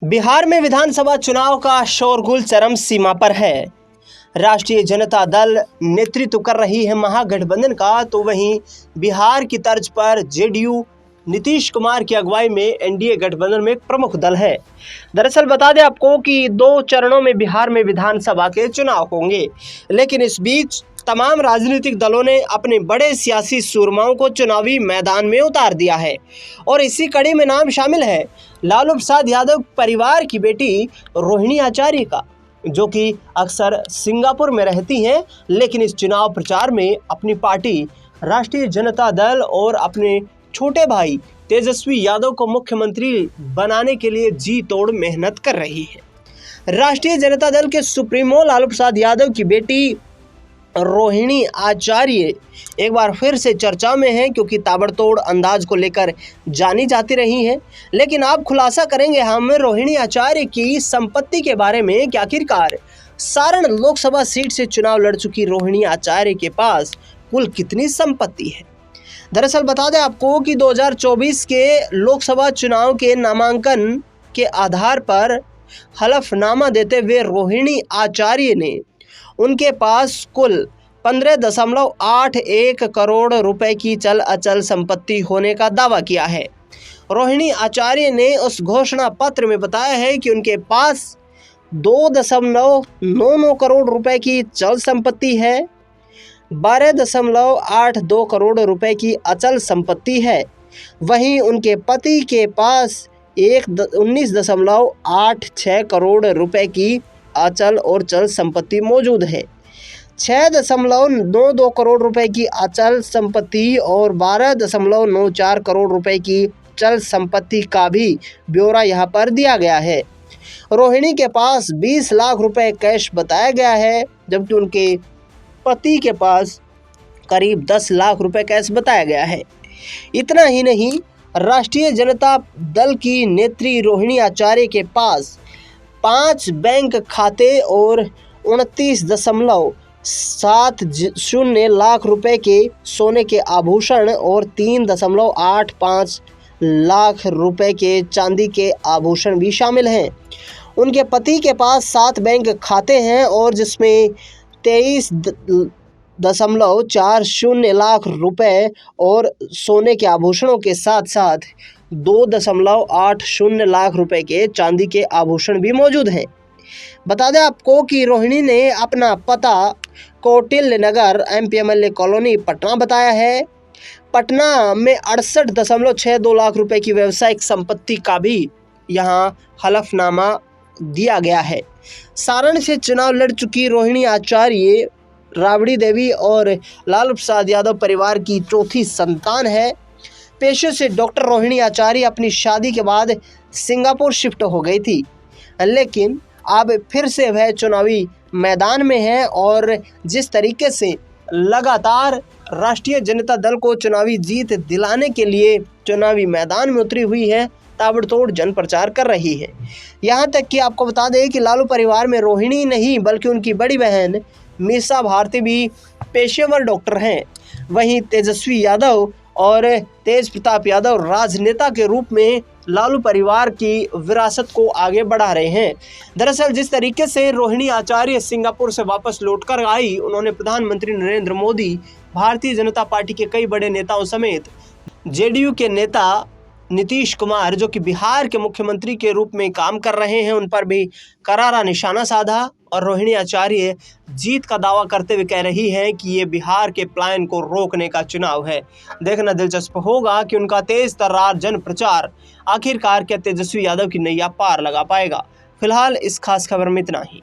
बिहार में विधानसभा चुनाव का शोरगुल चरम सीमा पर है। राष्ट्रीय जनता दल नेतृत्व कर रही है महागठबंधन का, तो वहीं बिहार की तर्ज पर जेडीयू नीतीश कुमार की अगुवाई में एनडीए गठबंधन में एक प्रमुख दल है। दरअसल बता दें आपको कि 2 चरणों में बिहार में विधानसभा के चुनाव होंगे, लेकिन इस बीच तमाम राजनीतिक दलों ने अपने बड़े सियासी सूरमाओं को चुनावी मैदान में उतार दिया है और इसी कड़ी में नाम शामिल है लालू प्रसाद यादव परिवार की बेटी रोहिणी आचार्य का, जो कि अक्सर सिंगापुर में रहती हैं, लेकिन इस चुनाव प्रचार में अपनी पार्टी राष्ट्रीय जनता दल और अपने छोटे भाई तेजस्वी यादव को मुख्यमंत्री बनाने के लिए जी तोड़ मेहनत कर रही है। राष्ट्रीय जनता दल के सुप्रीमो लालू प्रसाद यादव की बेटी रोहिणी आचार्य एक बार फिर से चर्चा में है, क्योंकि ताबड़तोड़ अंदाज को लेकर जानी जाती रही हैं। लेकिन आप खुलासा करेंगे हम रोहिणी आचार्य की संपत्ति के बारे में कि आखिरकार सारण लोकसभा सीट से चुनाव लड़ चुकी रोहिणी आचार्य के पास कुल कितनी संपत्ति है। दरअसल बता दें आपको कि 2024 के लोकसभा चुनाव के नामांकन के आधार पर हलफनामा देते हुए रोहिणी आचार्य ने उनके पास कुल 15.81 करोड़ रुपए की चल अचल संपत्ति होने का दावा किया है। रोहिणी आचार्य ने उस घोषणा पत्र में बताया है कि उनके पास 2.99 करोड़ रुपए की चल संपत्ति है, 12.82 करोड़ रुपए की अचल संपत्ति है। वहीं उनके पति के पास 19.86 करोड़ रुपए की अचल और चल संपत्ति मौजूद है। 6.92 करोड़ रुपए की अचल संपत्ति और 12.94 करोड़ रुपए की चल संपत्ति का भी ब्यौरा यहां पर दिया गया है। रोहिणी के पास 20 लाख रुपए कैश बताया गया है, जबकि उनके पति के पास करीब 10 लाख रुपए कैश बताया गया है। इतना ही नहीं, राष्ट्रीय जनता दल की नेत्री रोहिणी आचार्य के पास 5 बैंक खाते और 29.70 लाख रुपए के सोने के आभूषण और 3.85 लाख रुपए के चांदी के आभूषण भी शामिल हैं। उनके पति के पास 7 बैंक खाते हैं और जिसमें 23.40 लाख रुपए और सोने के आभूषणों के साथ साथ 2.80 लाख रुपए के चांदी के आभूषण भी मौजूद हैं। बता दें आपको कि रोहिणी ने अपना पता कौटिल्य नगर एमपीएमएलए कॉलोनी पटना बताया है। पटना में 68.62 लाख रुपए की व्यावसायिक संपत्ति का भी यहां हलफनामा दिया गया है। सारण से चुनाव लड़ चुकी रोहिणी आचार्य राबड़ी देवी और लालू प्रसाद यादव परिवार की चौथी संतान है। पेशे से डॉक्टर रोहिणी आचार्य अपनी शादी के बाद सिंगापुर शिफ्ट हो गई थी, लेकिन अब फिर से वह चुनावी मैदान में है और जिस तरीके से लगातार राष्ट्रीय जनता दल को चुनावी जीत दिलाने के लिए चुनावी मैदान में उतरी हुई है, ताबड़तोड़ जन प्रचार कर रही है। यहाँ तक कि आपको बता दें कि लालू परिवार में रोहिणी नहीं बल्कि उनकी बड़ी बहन मीसा भारती भी पेशेवर डॉक्टर हैं। वहीं तेजस्वी यादव और तेज प्रताप यादव राजनेता के रूप में लालू परिवार की विरासत को आगे बढ़ा रहे हैं। दरअसल जिस तरीके से रोहिणी आचार्य सिंगापुर से वापस लौटकर आई, उन्होंने प्रधानमंत्री नरेंद्र मोदी, भारतीय जनता पार्टी के कई बड़े नेताओं समेत जेडीयू के नेता नीतीश कुमार, जो कि बिहार के मुख्यमंत्री के रूप में काम कर रहे हैं, उन पर भी करारा निशाना साधा और रोहिणी आचार्य जीत का दावा करते हुए कह रही है कि ये बिहार के प्लान को रोकने का चुनाव है। देखना दिलचस्प होगा कि उनका तेज तर्रार जन प्रचार आखिरकार क्या तेजस्वी यादव की नैया पार लगा पाएगा। फिलहाल इस खास खबर में इतना ही।